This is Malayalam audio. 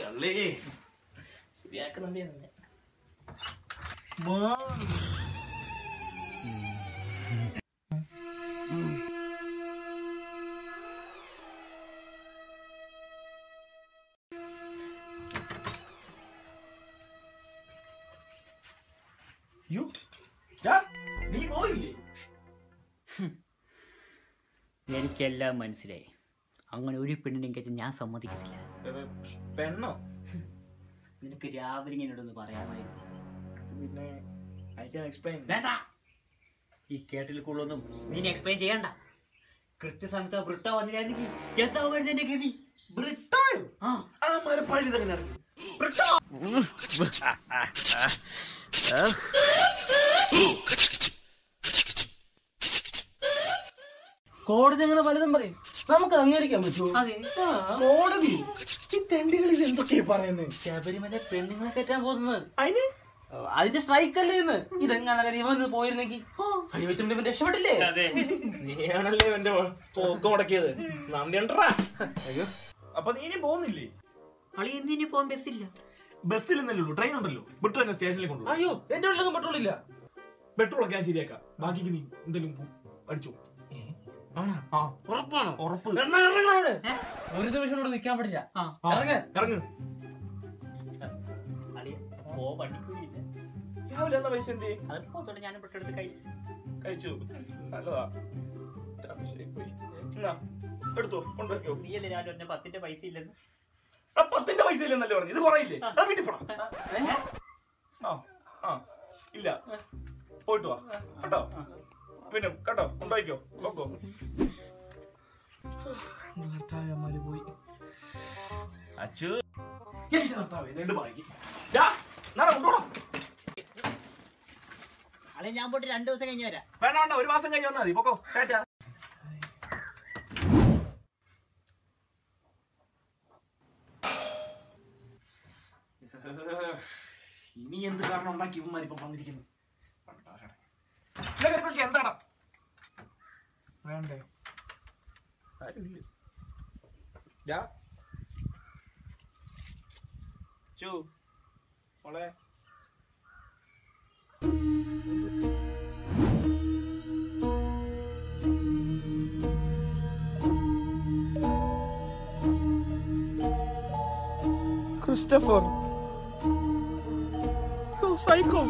അല്ലേ ശരിയാക്കുന്നുണ്ട് നീ പോയില്ലേ? എനിക്കെല്ലാം മനസ്സിലായി. അങ്ങനെ ഒരു പെണ്ണിനെങ്കിൽ ഞാൻ സമ്മതിക്കത്തില്ല. പെണ്ണോ? നിനക്ക് രാവിലെ എന്നോടൊന്ന് പറയാമായിരുന്നു. പിന്നെ വേണ്ട, ഈ കേട്ടിൽ കൂടുതലൊന്നും നീ എക്സ്പ്ലെയിൻ ചെയ്യണ്ട. കൃത്യസമയത്ത് ബ്രിട്ടോ വന്നില്ലായിരുന്നെങ്കിൽ എന്താ വരുന്നത് എന്റെ ഗതി? ബ്രിട്ടോയോ? ആ മരപ്പാടി തന്നെ ബ്രിട്ടോ. കോടതി അങ്ങനെ പലരും പറയും, നമുക്ക് അംഗീകരിക്കാൻ പറ്റുമോ? കോടതി ഈ തെണ്ടികളിൽ എന്തൊക്കെയാ പറയുന്നത്? ശബരിമല പെണ്ണുങ്ങളെ കെട്ടാൻ പോകുന്നത് അതിന് അതിന്റെ സ്ട്രൈക്ക് അല്ലേ ഇന്ന്. ഇതെങ്ങാണല്ലേ ഇവന്ന് പോയിരുന്നെങ്കിൽ കഴിവെച്ചിട്ട് ഇവൻ രക്ഷപ്പെട്ടില്ലേ? നീയാണല്ലേ എന്റെ പോക്ക് മുടക്കിയത്. നന്ദിയണ്ടാ. അയ്യോ, അപ്പൊ നീ ഇനി പോകുന്നില്ലേ? അളി എന്തിനു പോകാൻ ബസ്സില്ല? ബസ്സിൽ നിന്നല്ലേ ഉള്ളൂ, ട്രെയിൻ ഉണ്ടല്ലോ. പെട്രോൾ തന്നെ സ്റ്റേഷനിലേക്ക് കൊണ്ടുപോകും. അയ്യോ, എന്റെ ഉള്ളിലൊന്നും പെട്രോൾ ഇല്ല. പെട്രോൾ ഒക്കെ ഞാൻ ശരിയാക്കാം. ബാക്കിക്ക് നീ എന്തെങ്കിലും അടിച്ചോ. ഉറപ്പാണോ? ഉറപ്പ്. ഒരു നിമിഷം ഇവിടെ നിൽക്കാൻ പറ്റില്ല. ഇറങ്ങ്. പണിക്കൂലില്ല. രാവിലെ എന്ന പൈസ എന്തേ? അത് പോത്തോടെ ഞാനും പെട്ടെടുത്ത് കഴിച്ചു. നല്ലതാ. എടുത്തോ, കൊണ്ടുവയ്ക്കോ. നീയല്ലേ രാവിലെ 10ന്റെ പൈസ ഇല്ലെന്ന്? 10ന്റെ പൈസ ഇല്ലെന്നല്ലേ പറഞ്ഞു. ഇത് കുറയില്ലേ? അത് വീട്ടിൽ പോണം. ഇല്ല, പോയിട്ട് വാ കേട്ടോ. പിന്നെ കേട്ടോ, കൊണ്ടുപോയിക്കോ. നോക്കോ ഭർത്താവന്മാര് പോയി. അച്ചു എന്റെ ഭർത്താവേ, രണ്ട് ബാക്കി കൊണ്ടുപോണം. അല്ലെ ഞാൻ പോയിട്ട് 2 ദിവസം കഴിഞ്ഞ് വരാം. വേണ്ട, ഒരു മാസം കഴിഞ്ഞ് വന്നാൽ മതി. പൊക്കോ. ഇനി എന്ത് കാരണം ഉണ്ടാക്കി ഇവന്മാരിപ്പം വന്നിരിക്കുന്നു? എന്താടാ വേണ്ടേ? മോളെ ക്രിസ്റ്റഫർ, psycho.